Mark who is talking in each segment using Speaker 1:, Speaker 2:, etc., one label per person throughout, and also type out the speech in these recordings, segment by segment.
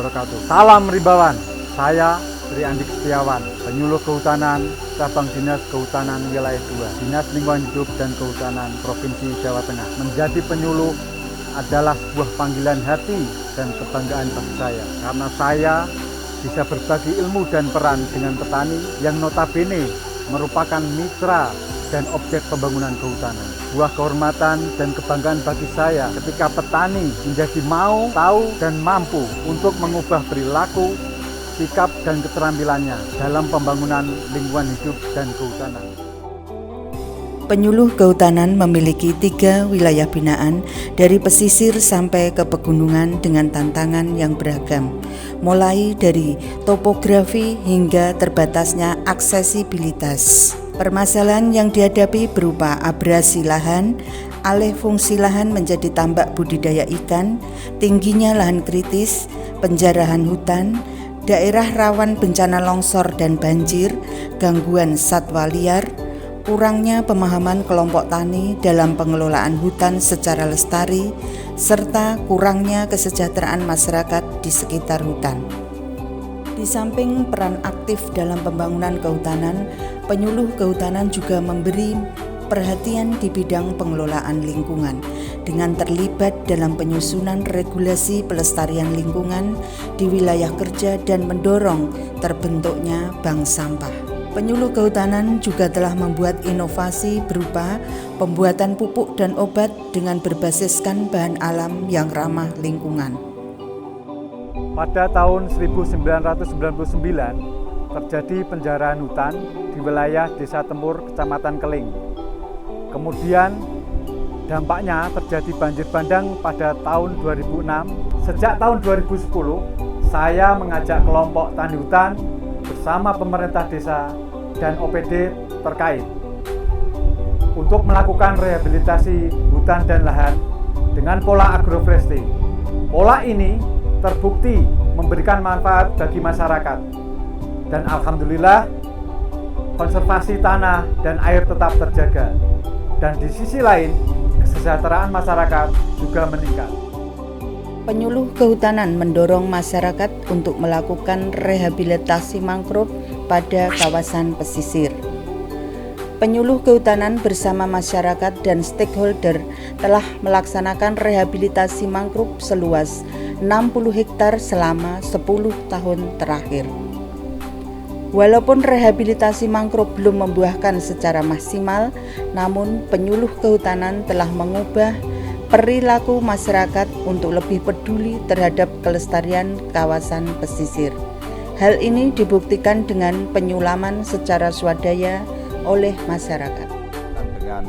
Speaker 1: wabarakatuh. Salam Rimbawan. Saya Tri Andi Setiawan, penyuluh kehutanan, cabang Dinas Kehutanan Wilayah 2, Dinas Lingkungan Hidup dan Kehutanan Provinsi Jawa Tengah. Menjadi penyuluh adalah sebuah panggilan hati dan kebanggaan bagi saya, karena saya bisa berbagi ilmu dan peran dengan petani yang notabene merupakan mitra dan objek pembangunan kehutanan. Sebuah kehormatan dan kebanggaan bagi saya ketika petani menjadi mau, tahu, dan mampu untuk mengubah perilaku, sikap, dan keterampilannya dalam pembangunan lingkungan hidup dan kehutanan.
Speaker 2: Penyuluh kehutanan memiliki 3 wilayah binaan dari pesisir sampai ke pegunungan dengan tantangan yang beragam, mulai dari topografi hingga terbatasnya aksesibilitas. Permasalahan yang dihadapi berupa abrasi lahan, alih fungsi lahan menjadi tambak budidaya ikan, tingginya lahan kritis, penjarahan hutan, daerah rawan bencana longsor dan banjir, gangguan satwa liar, kurangnya pemahaman kelompok tani dalam pengelolaan hutan secara lestari, serta kurangnya kesejahteraan masyarakat di sekitar hutan. Di samping peran aktif dalam pembangunan kehutanan, penyuluh kehutanan juga memberi perhatian di bidang pengelolaan lingkungan dengan terlibat dalam penyusunan regulasi pelestarian lingkungan di wilayah kerja dan mendorong terbentuknya bank sampah. Penyuluh kehutanan juga telah membuat inovasi berupa pembuatan pupuk dan obat dengan berbasiskan bahan alam yang ramah lingkungan.
Speaker 1: Pada tahun 1999 terjadi penjarahan hutan di wilayah Desa Tempur, Kecamatan Keling. Kemudian dampaknya terjadi banjir bandang pada tahun 2006. Sejak tahun 2010, saya mengajak kelompok tani hutan bersama pemerintah desa dan OPD terkait untuk melakukan rehabilitasi hutan dan lahan dengan pola agroforestry. Pola ini terbukti memberikan manfaat bagi masyarakat, dan alhamdulillah konservasi tanah dan air tetap terjaga, dan di sisi lain kesejahteraan masyarakat juga meningkat.
Speaker 2: Penyuluh kehutanan mendorong masyarakat untuk melakukan rehabilitasi mangrove pada kawasan pesisir. Penyuluh kehutanan bersama masyarakat dan stakeholder telah melaksanakan rehabilitasi mangrove seluas 60 hektar selama 10 tahun terakhir. Walaupun rehabilitasi mangrove belum membuahkan secara maksimal, namun penyuluh kehutanan telah mengubah perilaku masyarakat untuk lebih peduli terhadap kelestarian kawasan pesisir. Hal ini dibuktikan dengan penyulaman secara swadaya oleh masyarakat.
Speaker 3: Dengan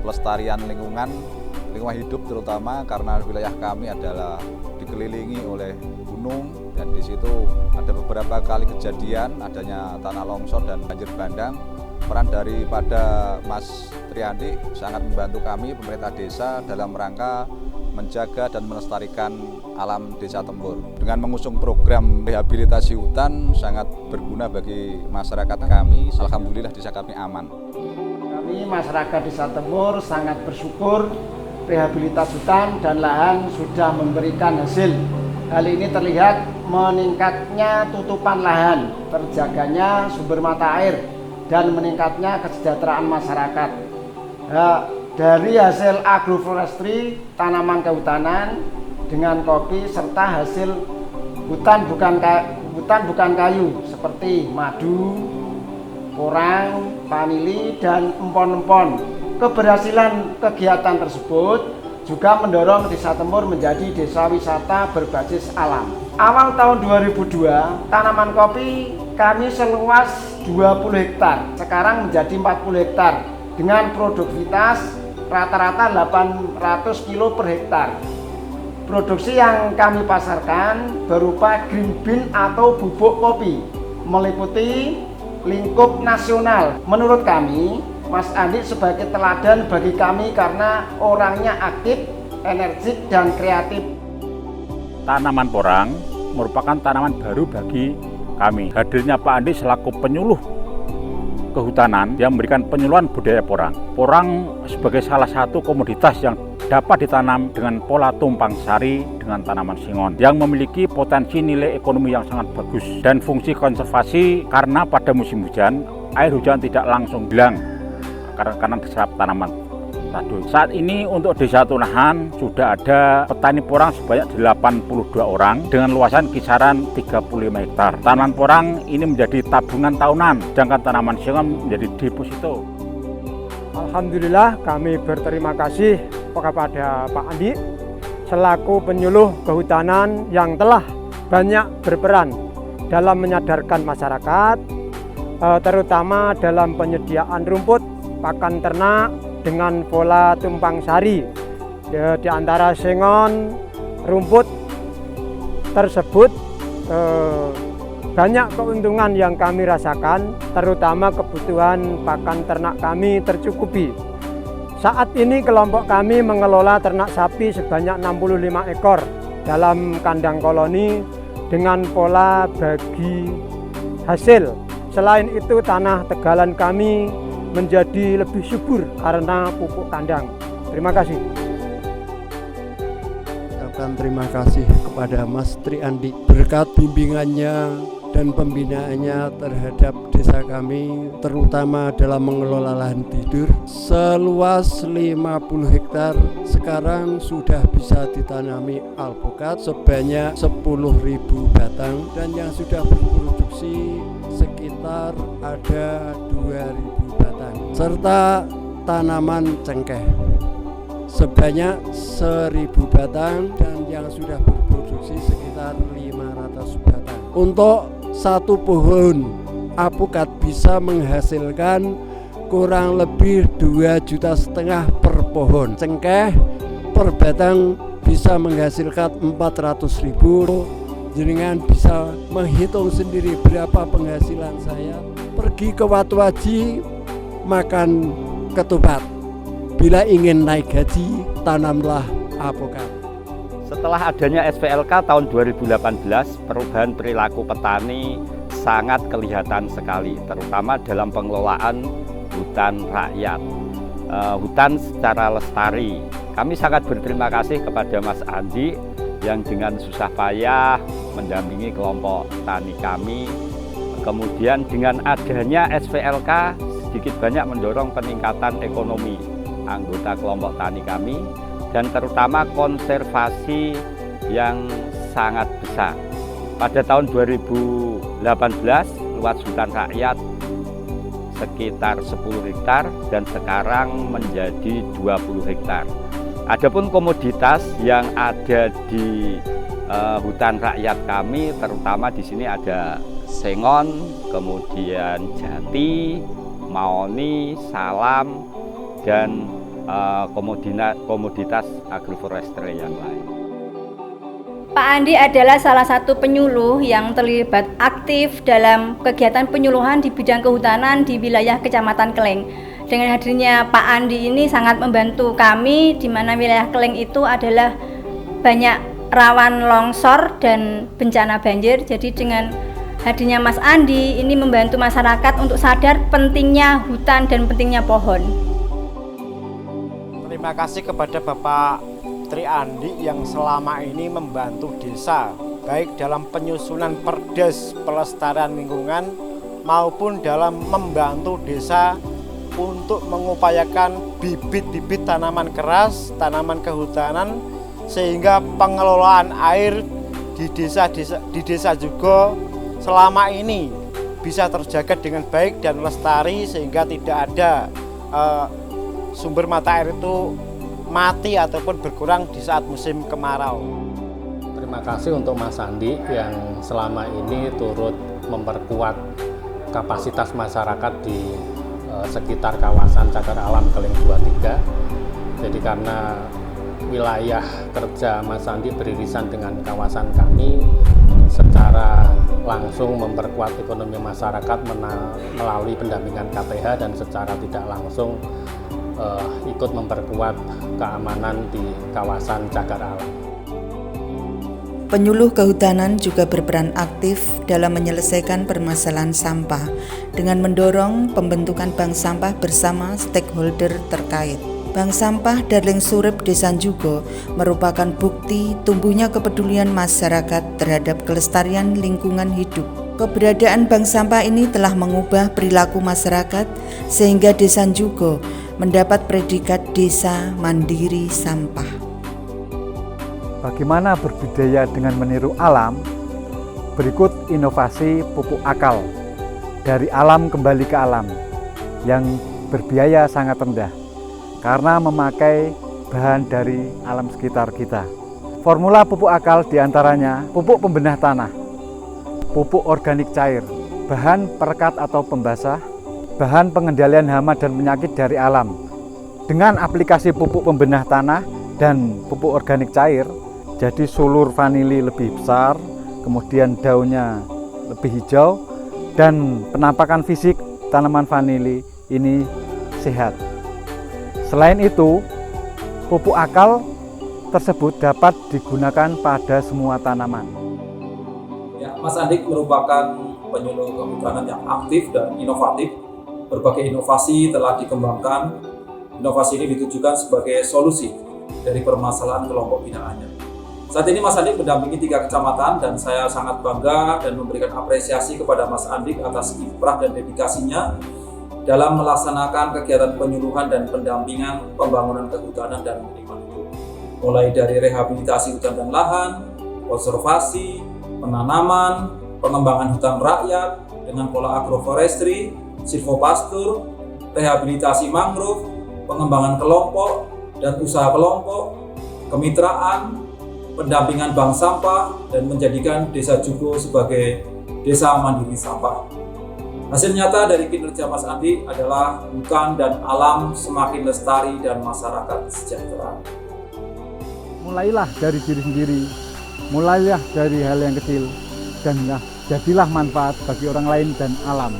Speaker 3: pelestarian lingkungan hidup terutama karena wilayah kami adalah dikelilingi oleh gunung dan di situ ada beberapa kali kejadian adanya tanah longsor dan banjir bandang. Peran daripada Mas Triandi sangat membantu kami pemerintah desa dalam rangka menjaga dan melestarikan alam Desa Tempur. Dengan mengusung program rehabilitasi hutan sangat berguna bagi masyarakat kami. Alhamdulillah desa kami aman.
Speaker 4: Kami masyarakat Desa Tempur sangat bersyukur rehabilitasi hutan dan lahan sudah memberikan hasil. Hal ini terlihat meningkatnya tutupan lahan, terjaganya sumber mata air, dan meningkatnya kesejahteraan masyarakat. Dari hasil agroforestry, tanaman kehutanan dengan kopi serta hasil hutan bukan kayu seperti madu, porang, vanili, dan empon-empon. Keberhasilan kegiatan tersebut juga mendorong Desa Tempur menjadi desa wisata berbasis alam. Awal tahun 2002, tanaman kopi kami seluas 20 hektar, sekarang menjadi 40 hektar dengan produktivitas rata-rata 800 kilo per hektar. Produksi yang kami pasarkan berupa green bean atau bubuk kopi, meliputi lingkup nasional. Menurut kami, Mas Andi sebagai teladan bagi kami karena orangnya aktif, energik, dan kreatif.
Speaker 5: Tanaman porang merupakan tanaman baru bagi kami. Hadirnya Pak Andi selaku penyuluh kehutanan yang memberikan penyuluhan budaya porang. Porang sebagai salah satu komoditas yang dapat ditanam dengan pola tumpang sari dengan tanaman singon yang memiliki potensi nilai ekonomi yang sangat bagus dan fungsi konservasi karena pada musim hujan air hujan tidak langsung hilang karena diserap tanaman tadu. Saat ini untuk Desa Tunahan sudah ada petani porang sebanyak 82 orang dengan luasan kisaran 35 hektar. Tanaman porang ini menjadi tabungan tahunan, sedangkan tanaman singon menjadi deposito.
Speaker 6: Alhamdulillah kami berterima kasih kepada Pak Andi selaku penyuluh kehutanan yang telah banyak berperan dalam menyadarkan masyarakat, terutama dalam penyediaan rumput, pakan ternak dengan pola tumpang sari. Di antara sengon rumput tersebut banyak keuntungan yang kami rasakan, terutama kebutuhan pakan ternak kami tercukupi. Saat ini kelompok kami mengelola ternak sapi sebanyak 65 ekor dalam kandang koloni dengan pola bagi hasil. Selain itu tanah tegalan kami menjadi lebih subur karena pupuk kandang. Terima kasih.
Speaker 7: Terima kasih kepada Mas Tri Andi berkat bimbingannya dan pembinaannya terhadap desa kami, terutama dalam mengelola lahan tidur seluas 50 hektar. Sekarang sudah bisa ditanami alpukat sebanyak 10.000 batang dan yang sudah berproduksi sekitar ada 2.000 batang, serta tanaman cengkeh sebanyak 1.000 batang dan yang sudah berproduksi sekitar 500 batang. Untuk satu pohon alpukat bisa menghasilkan kurang lebih 2,5 juta per pohon. Cengkeh per batang bisa menghasilkan 400.000. Jenengan bisa menghitung sendiri berapa penghasilan saya. Pergi ke Watu Aji makan ketupat. Bila ingin naik gaji, tanamlah alpukat.
Speaker 8: Setelah adanya SVLK tahun 2018, perubahan perilaku petani sangat kelihatan sekali, terutama dalam pengelolaan hutan rakyat, hutan secara lestari. Kami sangat berterima kasih kepada Mas Andi yang dengan susah payah mendampingi kelompok tani kami. Kemudian dengan adanya SVLK sedikit banyak mendorong peningkatan ekonomi anggota kelompok tani kami dan terutama konservasi yang sangat besar. Pada tahun 2018 luas hutan rakyat sekitar 10 hektar dan sekarang menjadi 20 hektar. Adapun komoditas yang ada di hutan rakyat kami, terutama di sini ada sengon, kemudian jati, maoni, salam, dan komoditas agroforestry yang lain.
Speaker 9: Pak Andi adalah salah satu penyuluh yang terlibat aktif dalam kegiatan penyuluhan di bidang kehutanan di wilayah Kecamatan Keleng. Dengan hadirnya Pak Andi ini sangat membantu kami, di mana wilayah Keleng itu adalah banyak rawan longsor dan bencana banjir. Jadi dengan hadirnya Mas Andi ini membantu masyarakat untuk sadar pentingnya hutan dan pentingnya pohon.
Speaker 4: Terima kasih kepada Bapak Tri Andi yang selama ini membantu desa, baik dalam penyusunan perdes pelestarian lingkungan maupun dalam membantu desa untuk mengupayakan bibit-bibit tanaman keras, tanaman kehutanan, sehingga pengelolaan air di desa juga selama ini bisa terjaga dengan baik dan lestari, sehingga tidak ada sumber mata air itu mati ataupun berkurang di saat musim kemarau.
Speaker 10: Terima kasih untuk Mas Andi yang selama ini turut memperkuat kapasitas masyarakat di sekitar kawasan Cagar Alam Keleng 23. Jadi karena wilayah kerja Mas Andi beririsan dengan kawasan kami, secara langsung memperkuat ekonomi masyarakat melalui pendampingan KPH dan secara tidak langsung ikut memperkuat keamanan di kawasan Cagar Alam.
Speaker 2: Penyuluh kehutanan juga berperan aktif dalam menyelesaikan permasalahan sampah dengan mendorong pembentukan bank sampah bersama stakeholder terkait. Bank Sampah Darling Surip Desa Jugo merupakan bukti tumbuhnya kepedulian masyarakat terhadap kelestarian lingkungan hidup. Keberadaan bank sampah ini telah mengubah perilaku masyarakat sehingga Desa Jugo mendapat predikat Desa Mandiri Sampah.
Speaker 1: Bagaimana berbudaya dengan meniru alam? Berikut inovasi pupuk akal dari alam kembali ke alam yang berbiaya sangat rendah karena memakai bahan dari alam sekitar kita. Formula pupuk akal diantaranya pupuk pembenah tanah, pupuk organik cair, bahan perekat atau pembasah, bahan pengendalian hama dan penyakit dari alam. Dengan aplikasi pupuk pembenah tanah dan pupuk organik cair, jadi sulur vanili lebih besar, kemudian daunnya lebih hijau, dan penampakan fisik tanaman vanili ini sehat. Selain itu, pupuk akal tersebut dapat digunakan pada semua tanaman.
Speaker 11: Ya, Mas Andik merupakan penyuluh kehutanan yang aktif dan inovatif. Berbagai inovasi telah dikembangkan. Inovasi ini ditujukan sebagai solusi dari permasalahan kelompok binaannya. Saat ini Mas Andik mendampingi 3 kecamatan dan saya sangat bangga dan memberikan apresiasi kepada Mas Andik atas kiprah dan dedikasinya dalam melaksanakan kegiatan penyuluhan dan pendampingan pembangunan kehutanan dan lingkungan hidup. Mulai dari rehabilitasi hutan dan lahan, konservasi, penanaman, pengembangan hutan rakyat dengan pola agroforestry, silvopastur, rehabilitasi mangrove, pengembangan kelompok dan usaha kelompok, kemitraan, pendampingan bank sampah, dan menjadikan Desa Jugo sebagai Desa Mandiri Sampah. Hasil nyata dari kinerja Mas Andi adalah hutan dan alam semakin lestari dan masyarakat sejahtera.
Speaker 1: Mulailah dari diri sendiri, mulailah dari hal yang kecil, dan jadilah manfaat bagi orang lain dan alam.